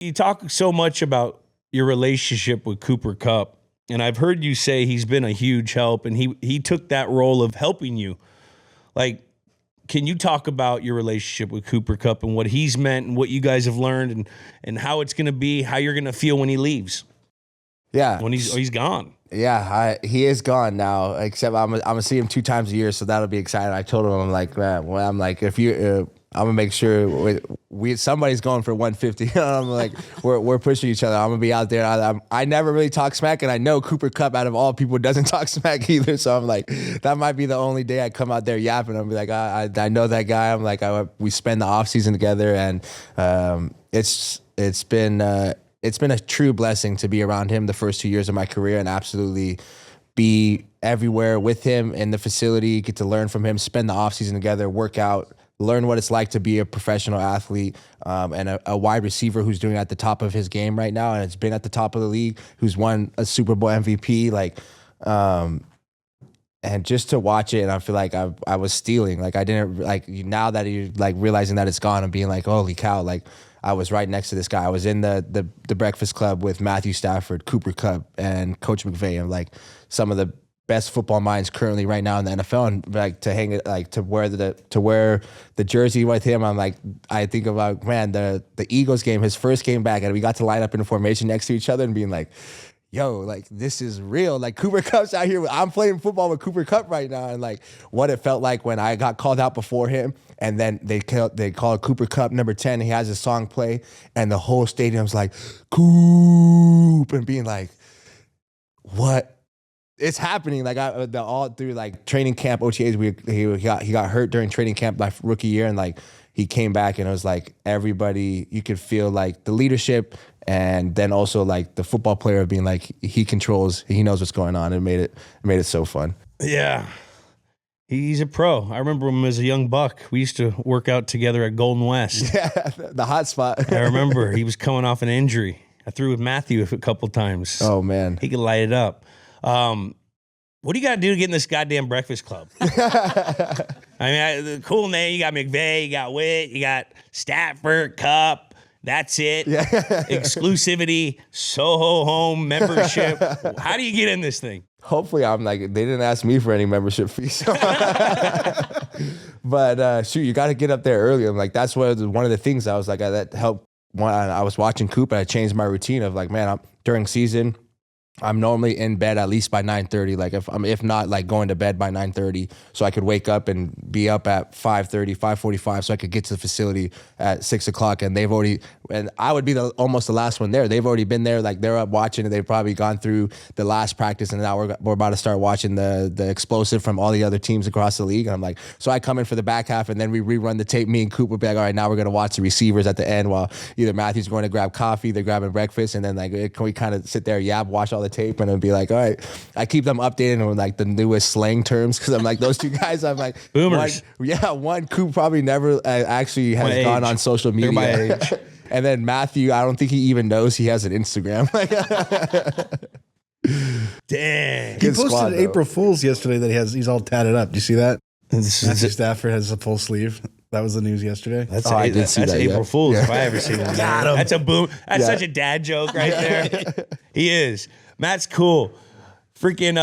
You talk so much about your relationship with Cooper Kupp, and I've heard you say he's been a huge help, and he took that role of helping you. Like, can you talk about your relationship with Cooper Kupp and what he's meant and what you guys have learned and how it's going to be, how you're going to feel when he leaves? Yeah. When he's gone. Yeah, he is gone now, except I'm gonna see him 2 times a year, so that'll be exciting. I told him, I'm like, man, well, I'm like, if you, I'm gonna make sure somebody's going for 150. I'm like, we're pushing each other. I'm gonna be out there. I never really talk smack, and I know Cooper Kupp out of all people doesn't talk smack either. So I'm like, that might be the only day I come out there yapping. I'm like, I know that guy. I'm like, we spend the offseason together, and it's been a true blessing to be around him the first 2 years of my career and absolutely be everywhere with him in the facility, get to learn from him, spend the offseason together, work out, learn what it's like to be a professional athlete, and a wide receiver who's doing it at the top of his game right now and has been at the top of the league, who's won a Super Bowl MVP. And just to watch it, and I feel like I was stealing. Like, I didn't, like, now that you're like realizing that it's gone and being like, holy cow, like, I was right next to this guy. I was in the Breakfast Club with Matthew Stafford, Cooper Kupp, and Coach McVay, and like some of the best football minds currently right now in the NFL. And like to hang it, like to wear the jersey with him, I'm like, I think about, man, the Eagles game, his first game back, and we got to line up in a formation next to each other and being like, yo, like, this is real. Like, Cooper Kupp's out here. I'm playing football with Cooper Kupp right now. And like what it felt like when I got called out before him, and then they called Cooper Kupp number 10. He has a song play, and the whole stadium's like, Coop, and being like, what? It's happening. Like, all through like training camp, OTAs, he got hurt during training camp my rookie year, and like he came back, and it was like everybody, you could feel like the leadership, and then also like the football player being like, he knows what's going on. It made it so fun. Yeah. He's a pro. I remember him as a young buck. We used to work out together at Golden West. Yeah, the hot spot. I remember he was coming off an injury. I threw with Matthew a couple times. Oh, man. He could light it up. What do you got to do to get in this goddamn Breakfast Club? I mean, the cool name, you got McVay, you got Witt, you got Stafford, Kupp. That's it. Yeah. Exclusivity, Soho Home membership. How do you get in this thing? Hopefully, I'm like, they didn't ask me for any membership fees. But shoot, you got to get up there early. I'm like, that's one of the things I was like, that helped. I was watching Coop, and I changed my routine of like, man, during season, I'm normally in bed at least by 9:30. Like if not, like going to bed by 9:30, so I could wake up and be up at 5:30, 5:45, so I could get to the facility at 6 o'clock. And and I would be almost the last one there. They've already been there, like they're up watching, and they've probably gone through the last practice, and now we're about to start watching the explosive from all the other teams across the league. And I'm like, so I come in for the back half, and then we rerun the tape. Me and Coop would be like, all right, now we're gonna watch the receivers at the end while either Matthew's going to grab coffee, they're grabbing breakfast, and then like we kind of sit there, watch all the tape, and it'd be like, all right, I keep them updated on like the newest slang terms, because I'm like, those two guys, I'm like, boomers. One Coop probably never actually has gone on social media. They're my age. And then Matthew, I don't think he even knows he has an Instagram. Damn. He posted April Fool's yesterday that he's all tatted up. Do you see that? Matthew Stafford has a full sleeve. That was the news yesterday. That's April Fool's if I ever seen one. That's a boom. That's such a dad joke right there. He is. Matt's cool. Freaking,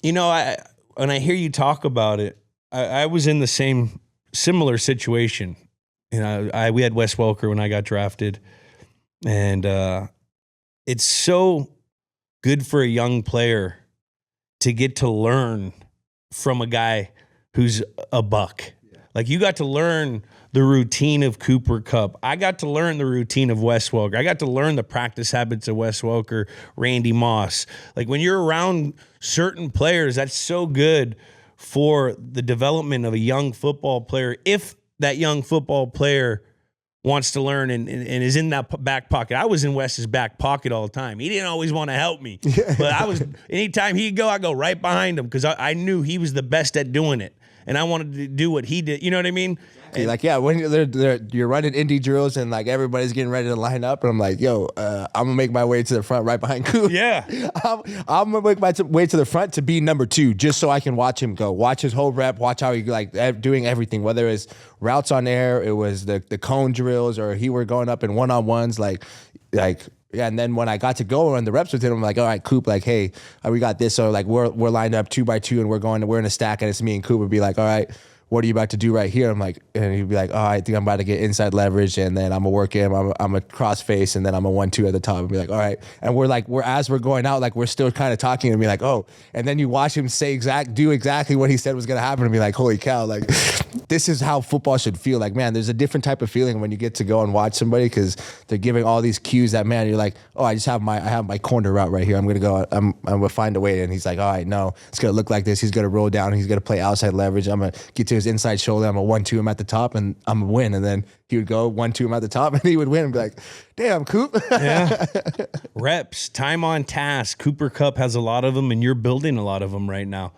when I hear you talk about it, I was in the similar situation. We had Wes Welker when I got drafted, and it's so good for a young player to get to learn from a guy who's a buck. Like, you got to learn the routine of Cooper Kupp. I got to learn the routine of Wes Welker. I got to learn the practice habits of Wes Welker, Randy Moss. Like, when you're around certain players, that's so good for the development of a young football player. If that young football player wants to learn and is in that back pocket. I was in Wes's back pocket all the time. He didn't always want to help me. But anytime he'd go, I'd go right behind him, because I knew he was the best at doing it. and I wanted to do what he did. You know what I mean? And, like, yeah, when you're running indie drills and like everybody's getting ready to line up, and I'm like, yo, I'm gonna make my way to the front right behind Coop. yeah. I'm gonna make my way to the front to be number 2, just so I can watch him go, watch his whole rep, watch how he like doing everything, whether it's routes on air, it was the cone drills, or he were going up in one-on-ones, like. Yeah, and then when I got to go run the reps with him, I'm like, all right, Coop, like, hey, we got this. So like we're lined up 2 by 2, and we're in a stack, and it's me and Coop would be like, all right, what are you about to do right here? I'm like, and he'd be like, oh, I think I'm about to get inside leverage, and then I'm gonna work him. I'm a cross face, and then I'm a 1-2 at the top, and be like, all right. And as we're going out, like we're still kind of talking, and be like, oh. And then you watch him do exactly what he said was gonna happen, and be like, holy cow, like this is how football should feel. Like, man, there's a different type of feeling when you get to go and watch somebody, because they're giving all these cues that, man, you're like, oh, I have my corner route right here. I'm gonna find a way. And he's like, all right, no, it's gonna look like this. He's gonna roll down. He's gonna play outside leverage. I'm gonna get to his inside shoulder. I'm a 1-2 him at the top, and I'm gonna win. And then he would go 1-2 him at the top, and he would win. And be like, damn, Coop. Yeah. Reps, time on task. Cooper Kupp has a lot of them, and you're building a lot of them right now.